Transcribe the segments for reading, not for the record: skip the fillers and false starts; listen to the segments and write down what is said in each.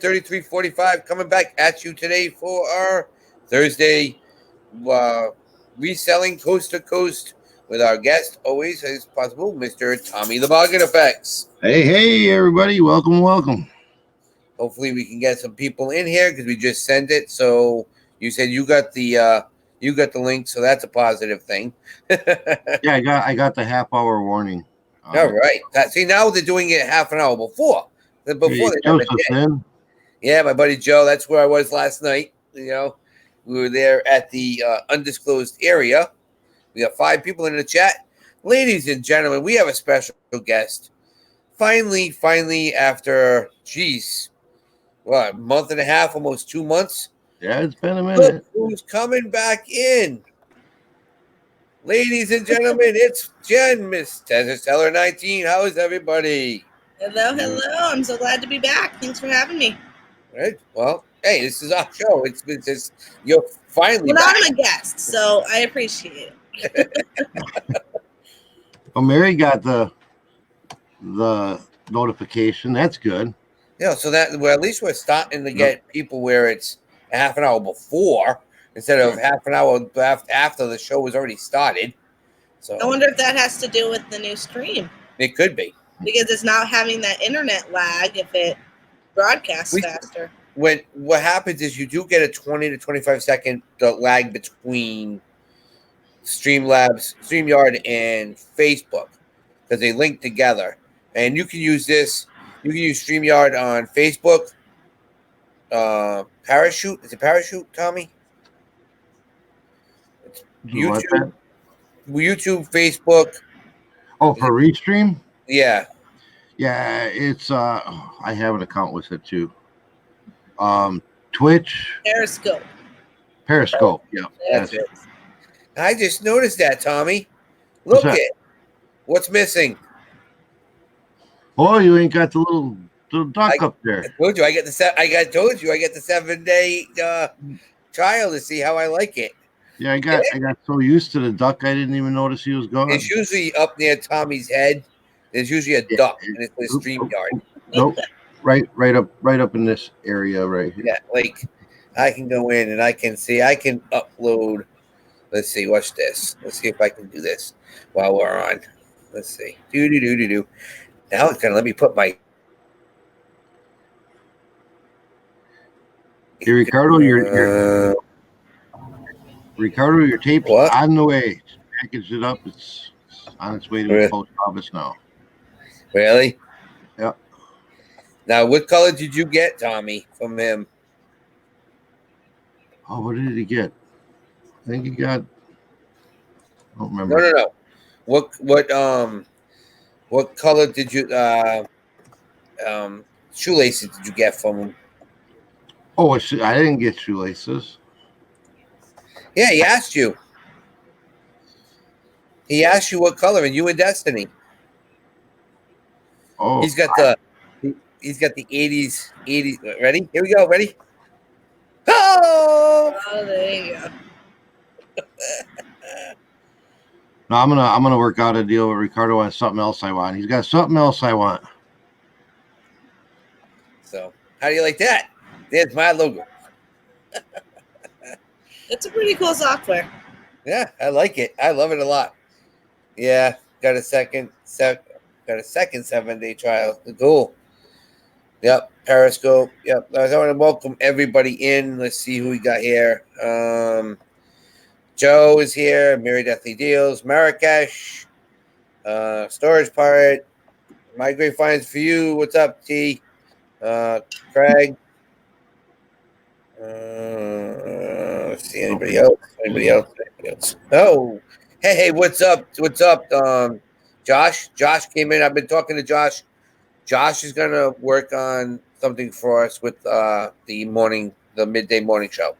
3345 coming back at you today for our Thursday uh, reselling coast to coast with our guest, always as possible, Mr. Tommy the Bargain Effects. Hey, everybody. Welcome. Hopefully, we can get some people in here because we just sent it. So you said you got the link, so that's a positive thing. Yeah, I got the half-hour warning. All right. See, now they're doing it half an hour before. Before Hey, they never Joseph's did. in. Yeah, my buddy Joe. That's where I was last night. We were there at the undisclosed area. We got 5 people in the chat. Ladies and gentlemen, we have a special guest. Finally, after, a month and a half, almost 2 months. Yeah, it's been a Look minute. who's coming back in. Ladies and gentlemen, it's Jen, Miss Teller 19. How is everybody? Hello. I'm so glad to be back. Thanks for having me. Right. Well, hey, this is our show. It's you're finally Well, now back. I'm a guest, so I appreciate it. Well, Mary got the notification. That's good. Yeah, so that at least we're starting to get people where it's a half an hour before instead of half an hour after the show was already started. So I wonder if that has to do with the new stream. It could be. Because it's not having that internet lag if it broadcasts faster. What happens is you do get a 20 to 25 second lag between StreamYard, and Facebook because they link together. And you can use this. You can use StreamYard on Facebook. Parachute. Is it Parachute, Tommy? It's YouTube, Facebook. Oh, for Restream? Yeah. Yeah, it's I have an account with it too. Twitch. Periscope. Yeah. That's it. I just noticed that, Tommy. Look at what's missing. Oh, you ain't got the little duck up there. I told you I get the 7-day trial to see how I like it. Yeah, I got so used to the duck I didn't even notice he was gone. It's usually up near Tommy's head. There's usually a duck and it's a StreamYard. Nope. Right up in this area right here. Yeah, like I can go in and I can upload. Let's see, watch this. Let's see if I can do this while we're on. Let's see. Do. Now it's gonna let me put my Hey, Ricardo, your tape's on the way. Packaged it up. It's on its way to the post office now. Really? Yeah. Now, what color did you get, Tommy, from him? Oh, what did he get? I think he got. I don't remember. No. What color did you shoelaces did you get from him? Oh, I didn't get shoelaces. Yeah, he asked you. He asked you what color, and you and Destiny. Oh, he's got the 80s. Ready? Here we go. Ready? Oh, there you go. No, I'm gonna work out a deal with Ricardo on something else I want. He's got something else I want. So, how do you like that? There's my logo. It's a pretty cool software. Yeah, I like it. I love it a lot. Yeah, got a second 7-day trial. Cool. Yep, Periscope. Yep. I want to welcome everybody in. Let's see who we got here. Joe is here. Mary Deathly Deals. Marrakesh. Storage Pirate. My Great Finds for You. What's up, T? Craig. Let's see. Anybody else? Oh. Hey, what's up? Josh? Josh came in. I've been talking to Josh. Josh is going to work on something for us with the midday morning show.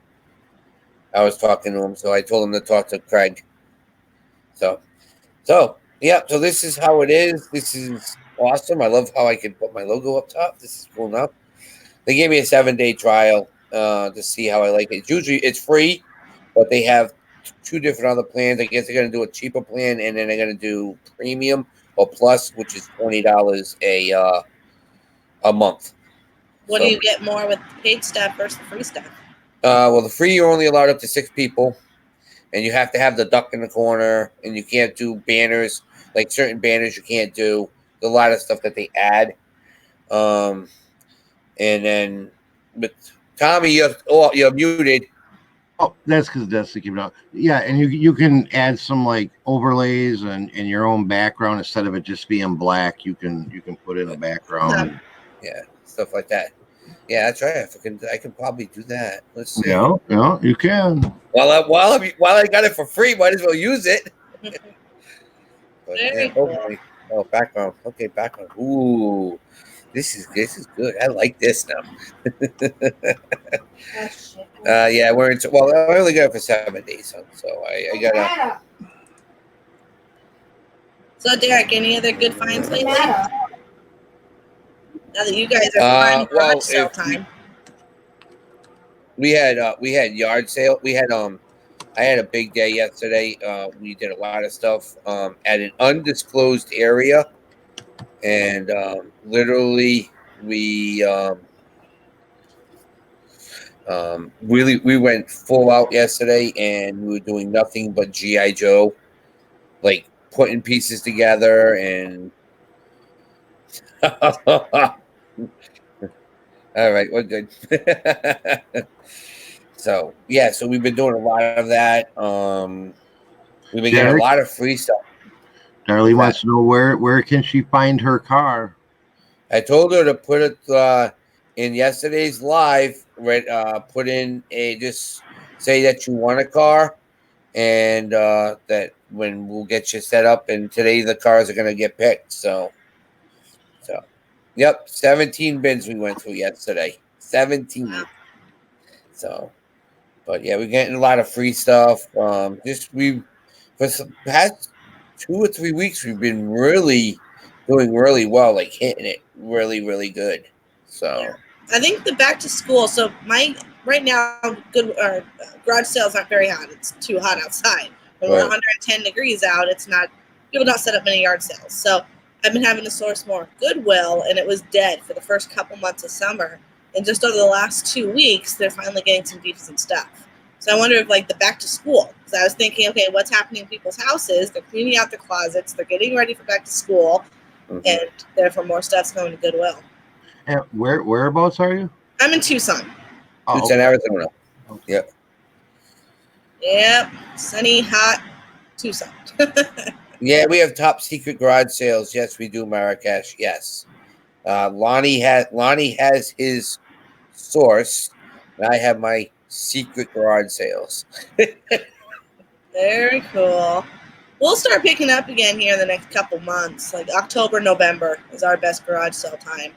I was talking to him, so I told him to talk to Craig. So yeah. So this is how it is. This is awesome. I love how I can put my logo up top. This is cool enough. They gave me a 7-day trial to see how I like it. It's free, but they have 2 different other plans. I guess they're going to do a cheaper plan, and then they're going to do premium or plus, which is $20 a month. What do you get more with the paid stuff versus the free stuff? Well, the free you're only allowed up to 6 people, and you have to have the duck in the corner, and you can't do banners like certain banners you can't do. There's a lot of stuff that they add. And then, but Tommy, you're muted. Oh, that's because that's to keep it up. Yeah, and you can add some like overlays and your own background instead of it just being black. You can put in a background. Yeah, stuff like that. Yeah, that's right. I can probably do that. Let's see. Yeah, you can. While I got it for free, might as well use it. But, Very yeah, cool. oh, background. Okay, background. Ooh, this is good. I like this now. Yeah, we're into. Well, I only got it for 7 days, so I gotta. So, Derek, any other good finds lately? Now that you guys are finding garage sale time. We had yard sale. We had I had a big day yesterday. We did a lot of stuff at an undisclosed area, and literally we really we went full out yesterday, and we were doing nothing but GI Joe, like putting pieces together and. All right, we're good. So yeah, so we've been doing a lot of that. We've been getting a lot of free stuff. Darlene wants to know where can she find her car? I told her to put it in yesterday's live. Put in just say that you want a car, and that when we'll get you set up. And today the cars are gonna get picked. So, yep, 17 bins we went through yesterday. 17. So, but yeah, we're getting a lot of free stuff. For the past 2 or 3 weeks, we've been really doing really well, like hitting it really, really good. So I think the back to school. So right now, garage sales aren't very hot. It's too hot outside. When we're 110 degrees out, people don't set up many yard sales. So I've been having to source more Goodwill, and it was dead for the first couple months of summer. And just over the last 2 weeks, they're finally getting some decent stuff. So I wonder if like the back to school, because I was thinking, okay, what's happening in people's houses? They're cleaning out their closets. They're getting ready for back to school, and therefore more stuff's going to Goodwill. And whereabouts are you? I'm in Tucson. Tucson, Arizona. Yep. Yep. Sunny, hot Tucson. Yeah, we have top secret garage sales. Yes, we do, Marrakesh. Yes. Lonnie has his source, and I have my secret garage sales. Very cool. We'll start picking up again here in the next couple months. Like October, November is our best garage sale time.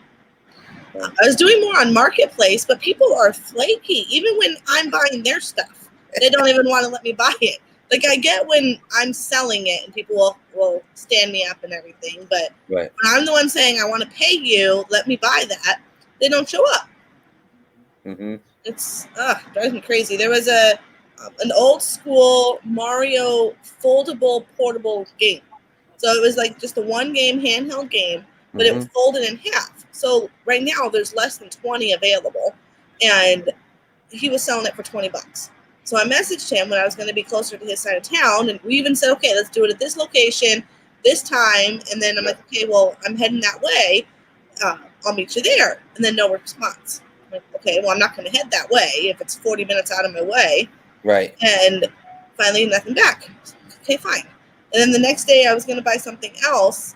I was doing more on Marketplace, but people are flaky. Even when I'm buying their stuff, they don't even want to let me buy it. Like I get when I'm selling it and people will stand me up and everything, but when I'm the one saying I want to pay you, let me buy that, they don't show up. It's drives me crazy. There was an old school Mario foldable portable game. So it was like just a one game handheld game, but it was folded in half. So right now there's less than 20 available, and he was selling it for $20. So I messaged him when I was going to be closer to his side of town, and we even said, okay, let's do it at this location, this time. And then I'm like, okay, well, I'm heading that way. I'll meet you there. And then no response. I'm like, okay, well, I'm not going to head that way if it's 40 minutes out of my way. Right. And finally, nothing back. Okay, fine. And then the next day, I was going to buy something else,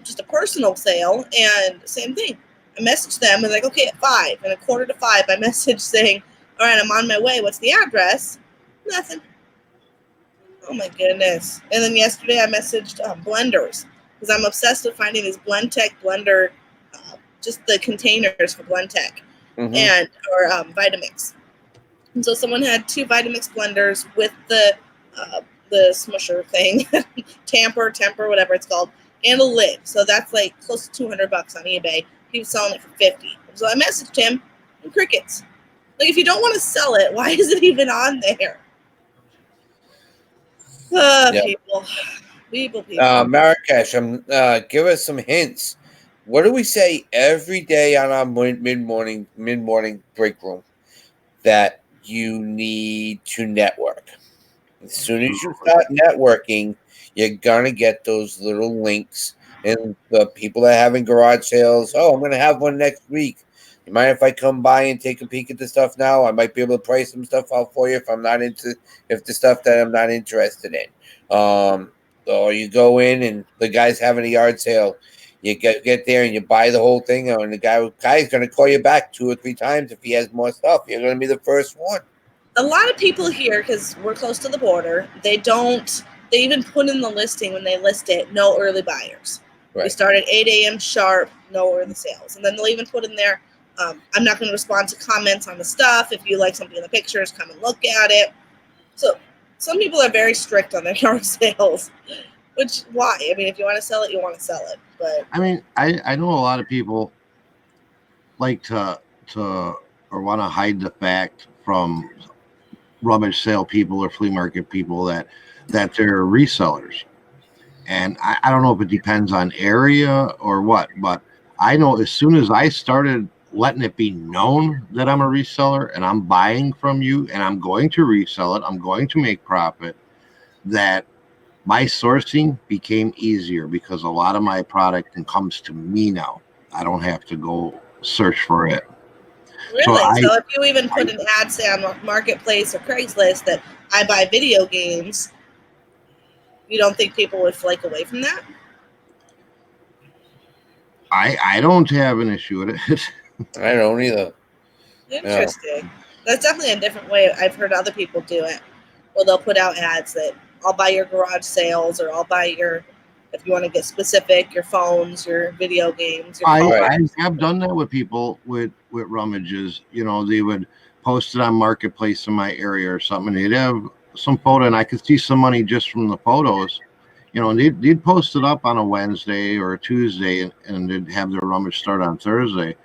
just a personal sale, and same thing. I messaged them and like, okay, at 5 and 4:45, I messaged saying, all right, I'm on my way. What's the address? Nothing. Oh my goodness. And then yesterday, I messaged Blenders because I'm obsessed with finding these BlendTech blender, just the containers for BlendTech and or Vitamix. And so someone had 2 Vitamix blenders with the smusher thing, temper, whatever it's called, and a lid. So that's like close to $200 on eBay. He was selling it for $50. So I messaged him, and crickets. Like, if you don't want to sell it, why is it even on there? People. Marrakesh, give us some hints. what do we say every day on our mid-morning break room? That you need to network. As soon as you start networking, you're gonna get those little links and the people that are having garage sales. Oh, I'm gonna have one next week. You mind if I come by and take a peek at the stuff now? I might be able to price some stuff out for you if the stuff that I'm not interested in. Or you go in and the guy's having a yard sale. You get there and you buy the whole thing, and the guy's gonna call you back 2 or 3 times if he has more stuff. You're gonna be the first one. A lot of people here, because we're close to the border, they even put in the listing when they list it, no early buyers. Right. We start at 8 a.m. sharp, no early sales. And then they'll even put in there, I'm not going to respond to comments on the stuff. If you like something in the pictures, come and look at it. So some people are very strict on their yard sales, which, why? I mean, if you want to sell it, you want to sell it. But I mean, I know a lot of people like to or want to hide the fact from rummage sale people or flea market people that they're resellers. And I don't know if it depends on area or what, but I know as soon as I started letting it be known that I'm a reseller and I'm buying from you and I'm going to resell it, I'm going to make profit, that my sourcing became easier because a lot of my product comes to me now. I don't have to go search for it. Really? So if you even put an ad, say, on Marketplace or Craigslist that I buy video games, you don't think people would flake away from that? I don't have an issue with it. I don't either. Interesting. No. That's definitely a different way. I've heard other people do it, where they'll put out ads that I'll buy your garage sales, or I'll buy your, if you want to get specific, your phones, your video games. I have done that with people with rummages. You know, they would post it on Marketplace in my area or something. They'd have some photo, and I could see some money just from the photos. You know, and they'd post it up on a Wednesday or a Tuesday, and they'd have their rummage start on Thursday.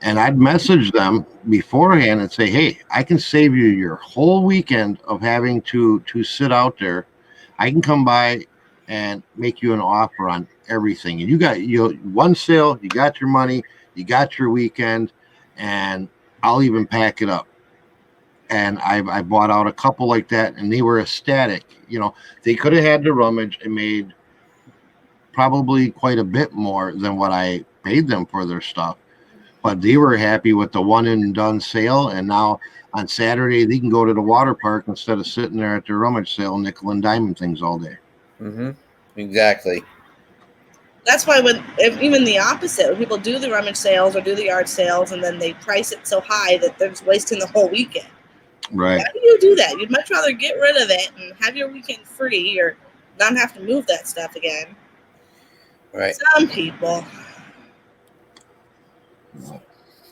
And I'd message them beforehand and say, hey, I can save you your whole weekend of having to sit out there. I can come by and make you an offer on everything. And you got one sale, you got your money, you got your weekend, and I'll even pack it up. And I bought out a couple like that, and they were ecstatic. You know, they could have had the rummage and made probably quite a bit more than what I paid them for their stuff. But they were happy with the one and done sale. And now on Saturday, they can go to the water park instead of sitting there at their rummage sale, nickel and diamond things all day. Mm-hmm. Exactly. That's why even the opposite, when people do the rummage sales or do the yard sales, and then they price it so high that they're just wasting the whole weekend. Right. Why do you do that? You'd much rather get rid of it and have your weekend free, or not have to move that stuff again. Right. Some people.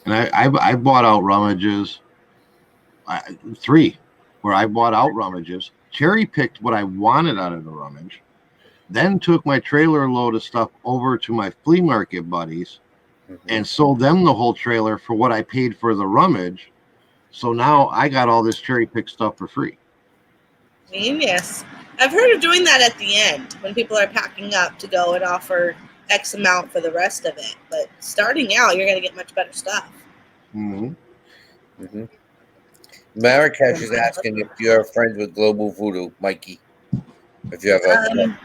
And I bought out rummages, 3, where I bought out rummages, cherry picked what I wanted out of the rummage, then took my trailer load of stuff over to my flea market buddies and sold them the whole trailer for what I paid for the rummage. So now I got all this cherry picked stuff for free. Genius. I've heard of doing that at the end when people are packing up to go and offer X amount for the rest of it. But starting out, you're going to get much better stuff. Mm-hmm. Mm-hmm. Marrakesh is asking if you're friends with Global Voodoo, Mikey. If you ever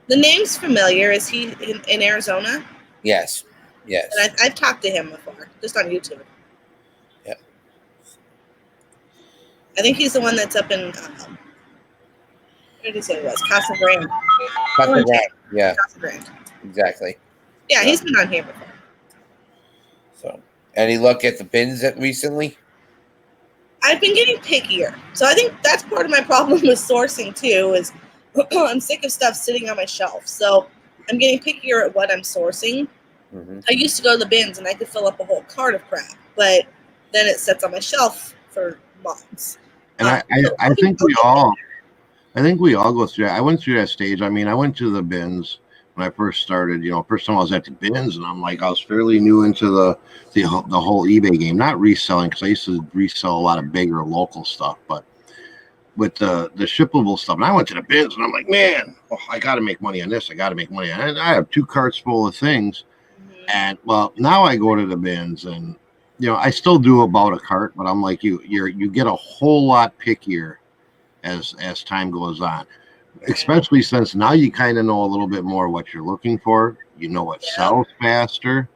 the name's familiar. Is he in Arizona? Yes. Yes. And I've talked to him before, just on YouTube. Yeah. I think he's the one that's up in where did he say it was? Casa Grande. Casa Grande. Yeah. Casa Grande. Exactly. Yeah, he's been on here before. So, any luck at the bins recently? I've been getting pickier. So I think that's part of my problem with sourcing too, is I'm sick of stuff sitting on my shelf. So I'm getting pickier at what I'm sourcing. Mm-hmm. I used to go to the bins and I could fill up a whole cart of crap, but then it sits on my shelf for months. And I think we all go through that. I went through that stage. I mean, I went to the bins when I first started. You know, first time I was at the bins, and I'm like, I was fairly new into the whole eBay game, not reselling, because I used to resell a lot of bigger local stuff, but with the shippable stuff. And I went to the bins, and I'm like, man, I got to make money on this. I got to make money on it. I have 2 carts full of things, And well, now I go to the bins, and I still do about a cart, but I'm like you get a whole lot pickier as time goes on, especially since now you kind of know a little bit more what you're looking for. You know what sells faster.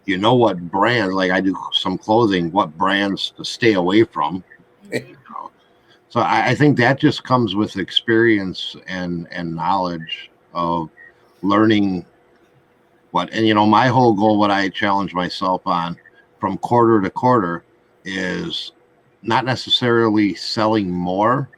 You know what brands, like I do some clothing, what brands to stay away from. So I think that just comes with experience and knowledge of learning my whole goal, what I challenge myself on from quarter to quarter, is not necessarily selling more,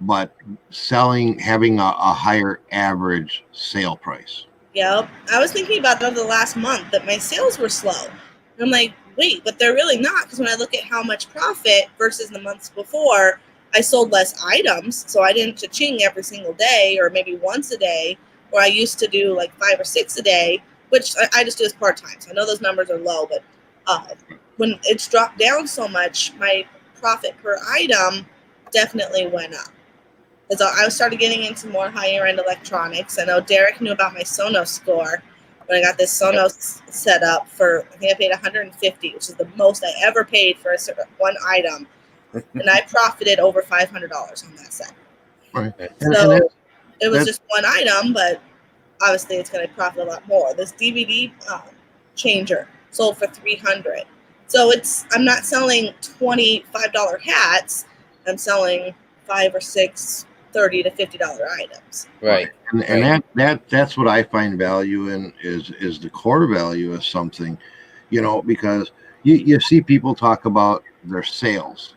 but having a higher average sale price. Yep. I was thinking about that over the last month, that my sales were slow. And I'm like, wait, but they're really not, because when I look at how much profit versus the months before, I sold less items, so I didn't cha-ching every single day, or maybe once a day, where I used to do like 5 or 6 a day, which I just do as part-time. So I know those numbers are low, but when it's dropped down so much, my profit per item definitely went up. Because I started getting into more higher end electronics. I know Derek knew about my Sonos score when I got this Sonos set up for, I think I paid $150, which is the most I ever paid for one item. And I profited over $500 on that set. Right. So it was just one item, but obviously it's going to profit a lot more. This DVD changer sold for $300. So I'm not selling $25 hats. I'm selling 5 or 6 $30 to $50 items. Right. And that's what I find value in is the core value of something, because you see people talk about their sales.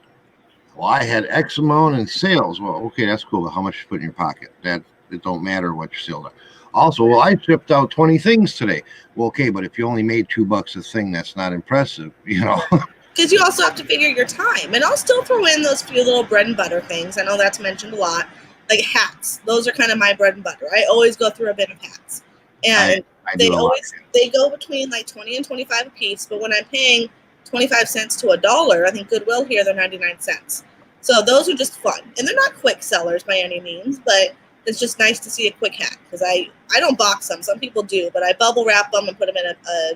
Well, I had X amount in sales. Well, okay, that's cool. But how much you put in your pocket? That it don't matter what your sales are. Also, well, I shipped out 20 things today. Well, okay, but if you only made $2 a thing, that's not impressive, Because you also have to figure your time. And I'll still throw in those few little bread and butter things. I know that's mentioned a lot. Like hats. Those are kind of my bread and butter. I always go through a bin of hats. And they go between like 20 and 25 a piece. But when I'm paying 25 cents to $1, I think Goodwill here, they're 99 cents. So those are just fun. And they're not quick sellers by any means, but it's just nice to see a quick hat. Because I don't box them. Some people do. But I bubble wrap them and put them in a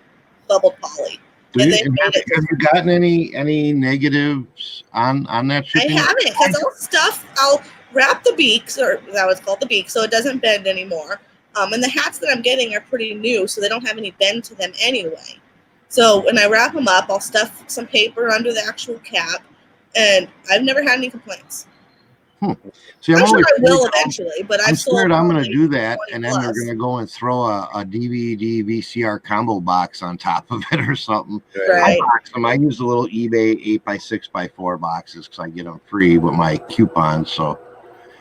bubbled poly. Have you gotten any negatives on that shipping? I haven't, because I'll wrap the beaks, or that was called the beak, so it doesn't bend anymore. And the hats that I'm getting are pretty new, so they don't have any bend to them anyway. So when I wrap them up, I'll stuff some paper under the actual cap, and I've never had any complaints. See, I'm sure I will eventually, but I'm scared I'm going to do that, and then they're going to go and throw a DVD VCR combo box on top of it or something. Right. I box them. I use the little eBay 8x6x4 boxes because I get them free with my coupons. So,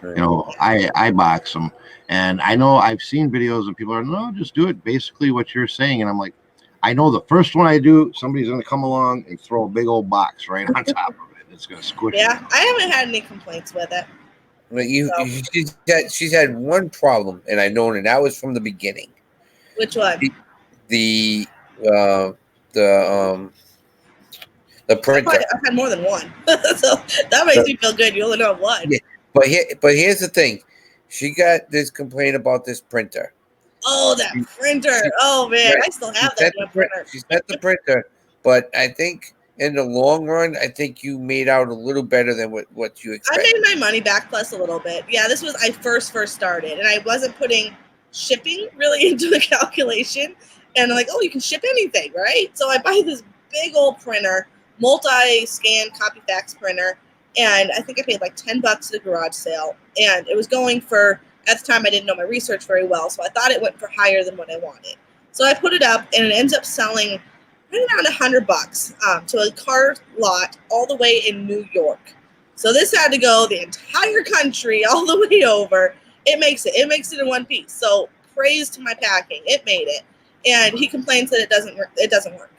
I box them, and I know I've seen videos and people are no, just do it basically what you're saying, and I'm like, I know the first one I do, somebody's going to come along and throw a big old box right on top of it. It's going to squish it. Yeah, I haven't had any complaints with it. But she's had one problem, and I know, and that was from the beginning. Which one? The printer. I've had more than one, so that makes me feel good. You only know one. Yeah, but here's the thing, she got this complaint about this printer. Oh, that printer! Oh man, I still have that printer. She sent the printer, but I think in the long run, I think you made out a little better than what you expected. I made my money back plus a little bit. Yeah, this was I first started, and I wasn't putting shipping really into the calculation. And I'm like, oh, you can ship anything, right? So I buy this big old printer, multi-scan copy fax printer, and I think I paid like $10 at the garage sale. And it was going for, at the time I didn't know my research very well, so I thought it went for higher than what I wanted. So I put it up, and it ends up selling right around $100 to a car lot all the way in New York. So this had to go the entire country all the way over. It makes it in one piece. So praise to my packing. It made it. And he complains that it doesn't work.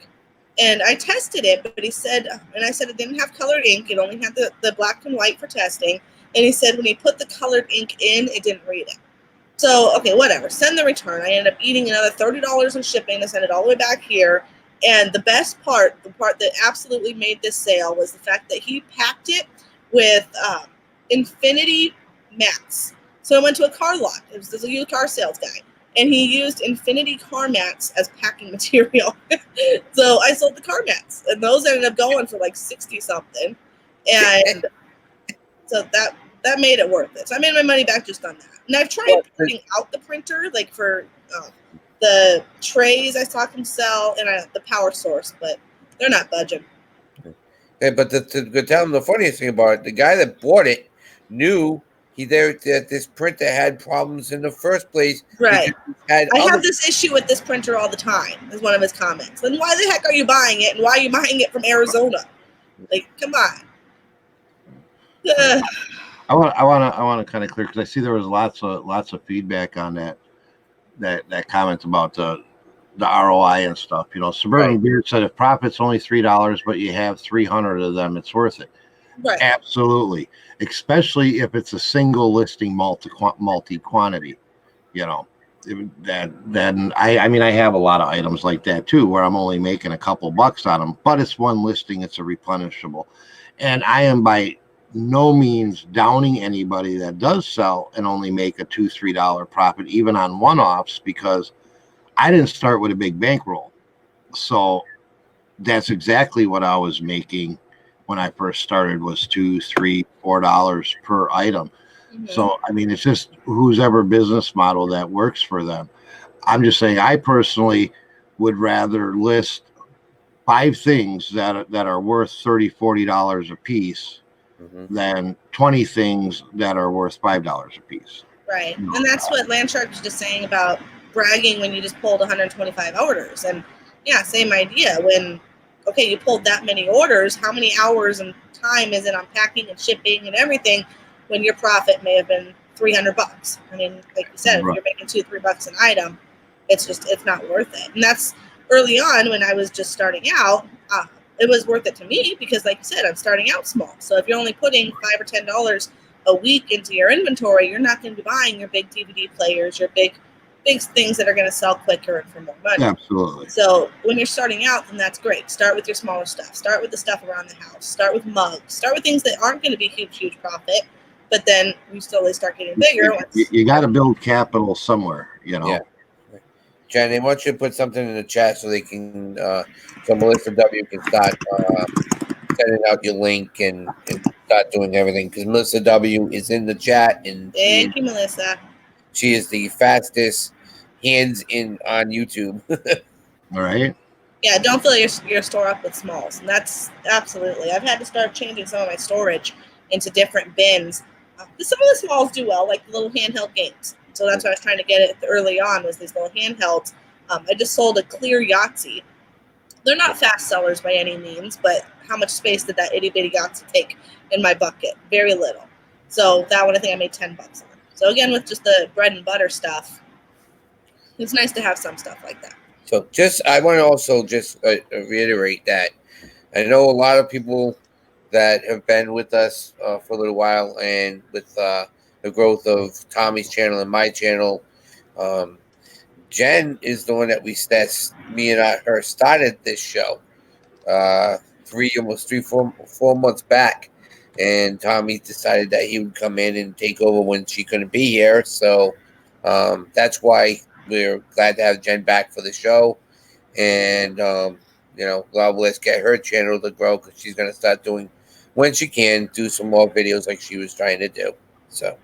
And I tested it, but he said, and I said it didn't have colored ink. It only had the black and white for testing. And he said when he put the colored ink in, it didn't read it. So, okay, whatever. Send the return. I ended up eating another $30 in shipping to send it all the way back here. And the best part, the part that absolutely made this sale, was the fact that he packed it with infinity mats. So I went to a car lot. It was a used car sales guy. and he used infinity car mats as packing material. So I sold the car mats, and those ended up going for like 60 something, and so that made it worth it. So I made my money back just on that. And I've tried printing out the printer, like for the trays I saw them sell, and the power source, but they're not budging. Okay, but to tell him the funniest thing about it, the guy that bought it knew that this printer had problems in the first place. Right. I have this issue with this printer all the time, is one of his comments. Then why the heck are you buying it, and why are you buying it from Arizona? Like, come on. I want to kind of clear, because I see there was lots of feedback on that comment about the ROI and stuff. You know, Suburban Beard said if profit's only $3, but you have 300 of them, it's worth it. Right. Absolutely, especially if it's a single listing multi quantity. You know, then I mean, I have a lot of items like that too, where I'm only making a couple bucks on them, but it's one listing, it's a replenishable, and I am by no means downing anybody that does sell and only make a $2-3 profit, even on one-offs, because I didn't start with a big bankroll. So that's exactly what I was making when I first started, was $2, $3, $4 per item. Mm-hmm. So, I mean, it's just whose ever business model that works for them. I'm just saying, I personally would rather list 5 things that are worth $30, $40 a piece, mm-hmm, than 20 things that are worth $5 a piece. Right. And that's what Landshark was just saying about bragging when you just pulled 125 orders. And yeah, same idea. When, okay, you pulled that many orders, how many hours and time is it on packing and shipping and everything, when your profit may have been $300? I mean, like you said, right, if you're making $2-3 an item, it's not worth it. And that's early on when I was just starting out. It was worth it to me because, like you said, I'm starting out small. So if you're only putting $5 or $10 a week into your inventory, you're not going to be buying your big DVD players, your big things that are going to sell quicker and for more money. Absolutely. So when you're starting out, then that's great. Start with your smaller stuff. Start with the stuff around the house. Start with mugs. Start with things that aren't going to be huge profit, but then you slowly start getting bigger. You got to build capital somewhere, you know. Yeah. Jen, they want you to put something in the chat so they can, so Melissa W can start sending out your link and start doing everything, because Melissa W is in the chat, and thank you, Melissa. She is the fastest hands in on YouTube. All right. Yeah, don't fill your store up with smalls, and that's absolutely. I've had to start changing some of my storage into different bins. Some of the smalls do well, like the little handheld games. So that's what I was trying to get it early on, was these little handhelds. I just sold a clear Yahtzee. They're not fast sellers by any means, but how much space did that itty bitty Yahtzee take in my bucket? Very little. So that one, I think I made $10 on. So again, with just the bread and butter stuff, it's nice to have some stuff like that. So I want to also just reiterate that I know a lot of people that have been with us for a little while, and with the growth of Tommy's channel and my channel, Jen is the one that me and her started this show 4 months back, and Tommy decided that he would come in and take over when she couldn't be here. So that's why we're glad to have Jen back for the show. And let's get her channel to grow, because she's going to start doing, when she can, do some more videos like she was trying to do. So.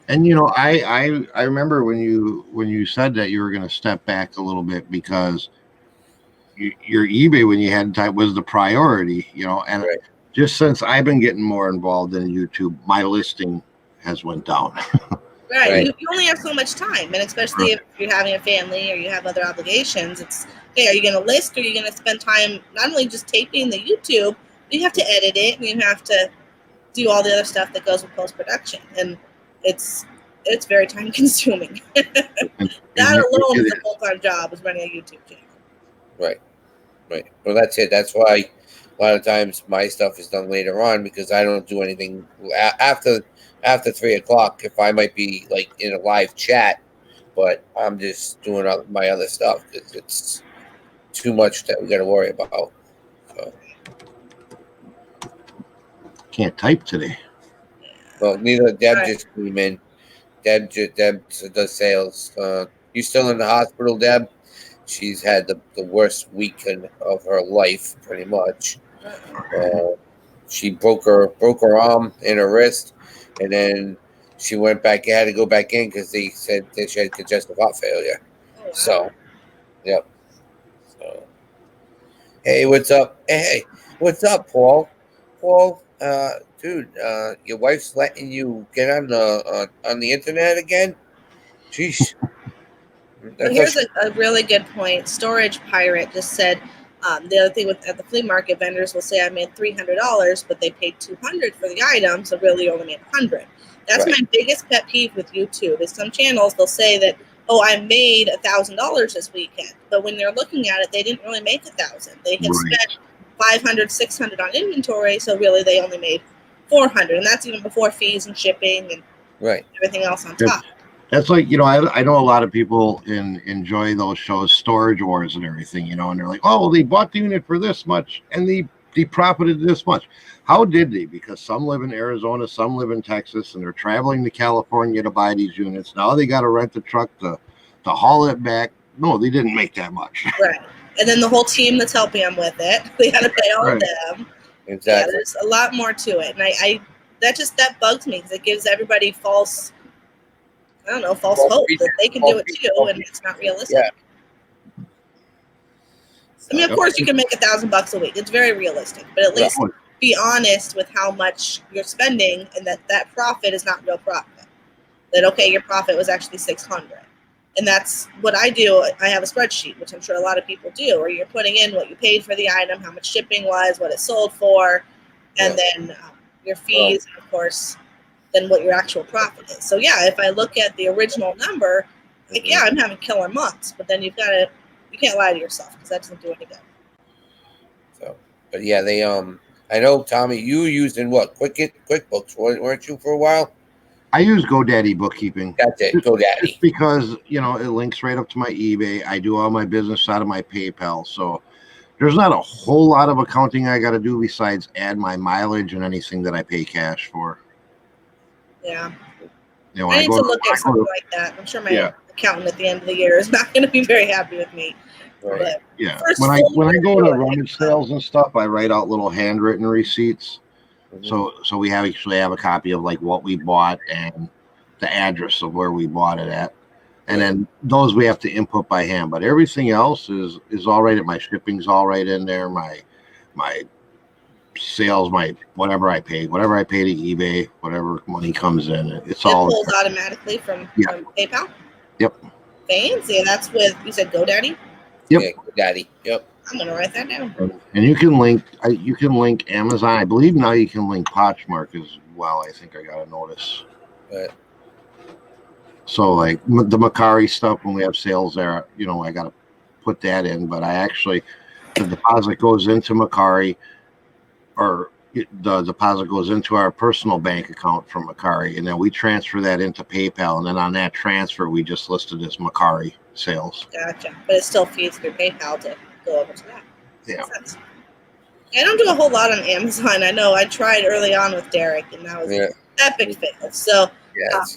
And I remember when you said that you were going to step back a little bit, because your eBay, when you had time, was the priority, and right. Just since I've been getting more involved in YouTube, my listing has went down. Right. You only have so much time, and especially if you're having a family or you have other obligations, it's, okay, are you going to list, or are you going to spend time not only just taping the YouTube, but you have to edit it, and you have to do all the other stuff that goes with post-production, and it's very time consuming. That alone is a full-time job, is running a YouTube channel. Right. Well, that's it. That's why a lot of times my stuff is done later on, because I don't do anything after 3:00. If I might be like in a live chat, but I'm just doing my other stuff, because it's too much that we got to worry about. So. Can't type today. Well, neither Deb just came in. Deb does sales. You still in the hospital, Deb? She's had the worst weekend of her life, pretty much. She broke her arm and her wrist, and then she went back. Had to go back in because they said that she had congestive heart failure. Oh, wow. So, yep. So, hey, what's up? Hey, what's up, Paul? Paul, dude, your wife's letting you get on the internet again? Jeez. But here's a really good point. Storage Pirate just said the other thing at the flea market, vendors will say I made $300, but they paid $200 for the item, so really you only made $100. That's Right. my biggest pet peeve with YouTube. Is some channels they'll say that, oh, I made $1,000 this weekend, but when they're looking at it, they didn't really make $1,000. They had spent $500, $600 on inventory, so really they only made $400, and that's even before fees and shipping and everything else on top. That's like, I know a lot of people enjoy those shows, Storage Wars and everything, and they're like, oh, they bought the unit for this much and they profited this much. How did they? Because some live in Arizona, some live in Texas, and they're traveling to California to buy these units. Now they got to rent the truck to haul it back. No, they didn't make that much. Right. And then the whole team that's helping them with it, they got to pay all of them. Exactly. Yeah, there's a lot more to it. And that bugs me because it gives everybody false hope that they can do it too, and it's not realistic. Yeah. I mean, of course, you can make $1,000 a week. It's very realistic, but at least be honest with how much you're spending, and that profit is not real profit. That okay, your profit was actually $600, and that's what I do. I have a spreadsheet, which I'm sure a lot of people do, where you're putting in what you paid for the item, how much shipping was, what it sold for, and then your fees, and of course, then what your actual profit is. So yeah, if I look at the original number, like I'm having killer months, but then you can't lie to yourself because that doesn't do any good. So, but yeah, they I know, Tommy, you used in what QuickBooks, weren't you, for a while? I use GoDaddy bookkeeping. That's it, GoDaddy. Just because it links right up to my eBay. I do all my business out of my PayPal, so there's not a whole lot of accounting I got to do besides add my mileage and anything that I pay cash for. Yeah. I need to look at something like that. I'm sure my accountant at the end of the year is not going to be very happy with me. Right. But yeah. When I go to rummage sales and stuff, I write out little handwritten receipts. So we actually have a copy of like what we bought and the address of where we bought it at. And then those we have to input by hand. But everything else is all right. My shipping's all right in there. My sales, whatever I pay to eBay, whatever money comes in, it pulls automatically from PayPal. Yep. Fancy. And that's with, you said GoDaddy. Yep. Yeah, GoDaddy. Yep. I'm gonna write that down. And you can link Amazon. I believe now you can link Poshmark as well. I think I got a notice. Right. So like the Macari stuff, when we have sales there, I got to put that in. But the deposit goes into Macari, or the deposit goes into our personal bank account from Macari, and then we transfer that into PayPal, and then on that transfer we just listed as Macari sales. Gotcha. But it still feeds through PayPal to go over to that. Yeah. I don't do a whole lot on Amazon. I know I tried early on with Derek, and that was an epic fail. So,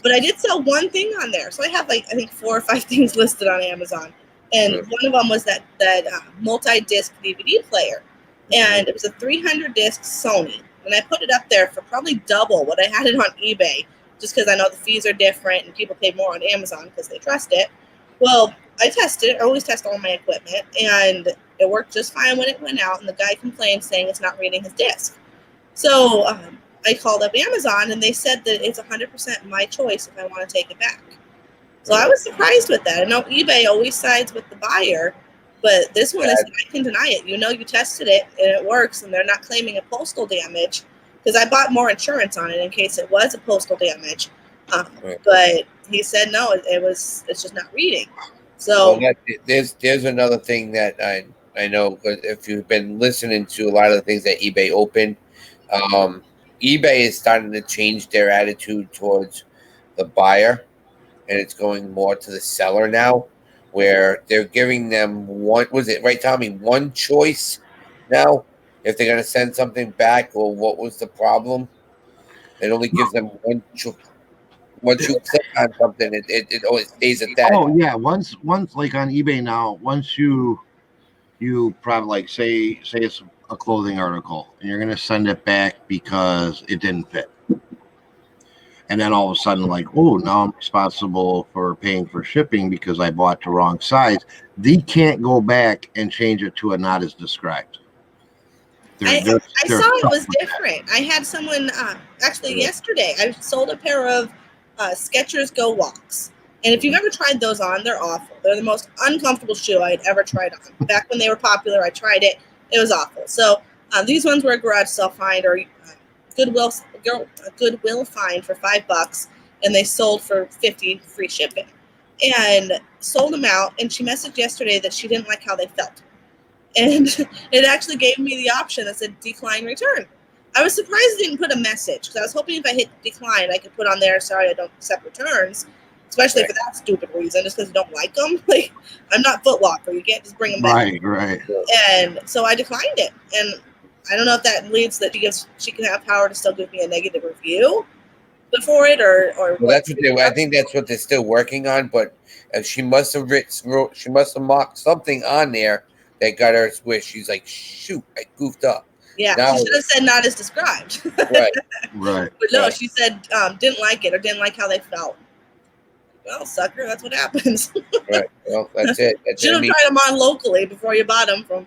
but I did sell one thing on there. So I have I think 4 or 5 things listed on Amazon, and one of them was that multi-disc DVD player. And it was a 300 disc Sony, and I put it up there for probably double what I had it on eBay, just because I know the fees are different and people pay more on Amazon because they trust it. Well, I tested it. I always test all my equipment, and it worked just fine when it went out. And the guy complained, saying it's not reading his disc. So I called up Amazon, and they said that it's 100% my choice if I want to take it back. So I was surprised with that. I know eBay always sides with the buyer. But this one is, I can deny it. You tested it and it works, and they're not claiming a postal damage because I bought more insurance on it in case it was a postal damage. But he said no, it's just not reading. So there's another thing that I know, because if you've been listening to a lot of the things that eBay opened, eBay is starting to change their attitude towards the buyer, and it's going more to the seller now, where they're giving them one choice now if they're going to send something back, or what was the problem. It only gives them once you click on something, it always stays at that. Oh yeah, once like on eBay now, once you probably like say it's a clothing article and you're gonna send it back because it didn't fit. And then all of a sudden, like, oh, now I'm responsible for paying for shipping because I bought the wrong size. They can't go back and change it to a not as described. I saw it was different. I had someone actually yesterday. I sold a pair of Skechers Go Walks, and if you've ever tried those on, they're awful. They're the most uncomfortable shoe I had ever tried on. Back when they were popular, I tried it. It was awful. So these ones were a garage sale find or Goodwill find for $5, and they sold for $50 free shipping. And sold them out. And she messaged yesterday that she didn't like how they felt. And it actually gave me the option that said decline return. I was surprised it didn't put a message because I was hoping if I hit decline, I could put on there, sorry, I don't accept returns, especially for that stupid reason, just because you don't like them. Like, I'm not Foot Locker. You can't just bring them back. Right. And so I declined it. And I don't know if that leads that she can have power to still give me a negative review before it or well, that's what I think that's what they're still working on. But she must have marked something on there that got her wish. She's like, shoot, I goofed up. Yeah, she should have said not as described. Right. But no, she said didn't like it or didn't like how they felt. Well, sucker, that's what happens. Right. Well, that's it. Should have tried them on locally before you bought them from.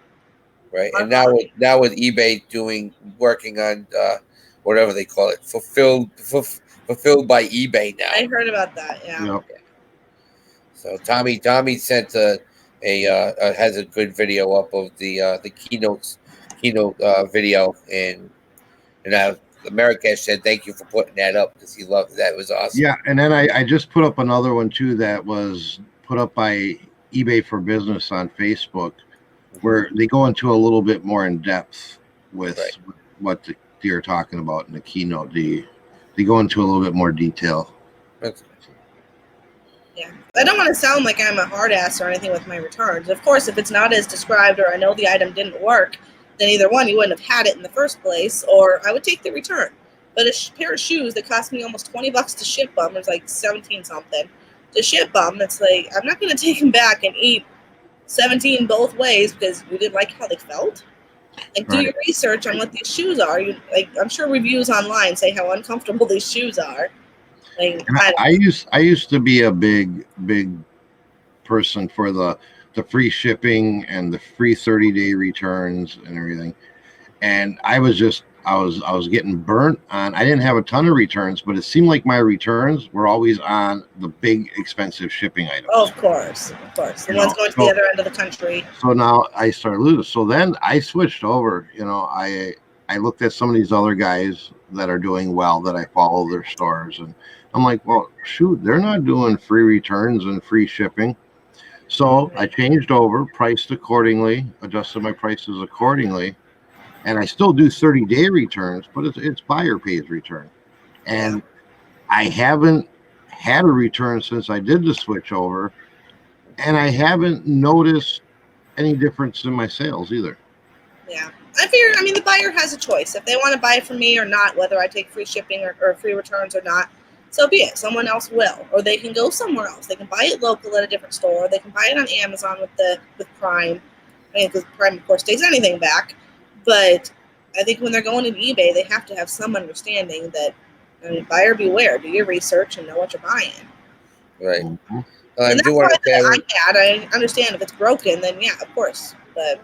Right, and now with eBay working on whatever they call it, fulfilled by eBay now. I heard about that. Yeah. Yep. So Tommy sent has a good video up of the keynote video, and Americash said thank you for putting that up because he loved that. It was awesome. Yeah, and then I just put up another one too that was put up by eBay for Business on Facebook, where they go into a little bit more in depth with what you're talking about in the keynote. They go into a little bit more detail. Yeah, I don't want to sound like I'm a hard ass or anything with my returns. Of course, if it's not as described or I know the item didn't work, then either one, you wouldn't have had it in the first place, or I would take the return. But a pair of shoes that cost me almost $20 to ship them, it's like 17 something to ship them. It's like I'm not going to take them back and eat 17 both ways because you didn't like how they felt. Like, do your research on what these shoes are. I'm sure reviews online say how uncomfortable these shoes are. Like, I used to be a big person for the free shipping and the free 30-day returns and everything, and I was getting burnt on. I didn't have a ton of returns, but it seemed like my returns were always on the big expensive shipping items. Oh, of course, the ones going to the other end of the country. So now I started losing. So then I switched over. I looked at some of these other guys that are doing well that I follow their stores, and I'm like, well, shoot, they're not doing free returns and free shipping. So I changed over, priced accordingly, adjusted my prices accordingly, and I still do 30-day returns, but it's buyer pays return. And I haven't had a return since I did the switch over, and I haven't noticed any difference in my sales either. Yeah. I figure, the buyer has a choice. If they want to buy it from me or not, whether I take free shipping or free returns or not, so be it. Someone else will. Or they can go somewhere else. They can buy it local at a different store. They can buy it on Amazon with Prime. Because Prime, of course, takes anything back. But I think when they're going to eBay, they have to have some understanding that, buyer beware. Do your research and know what you're buying. Right. Mm-hmm. And that's why I understand if it's broken, then yeah, of course. But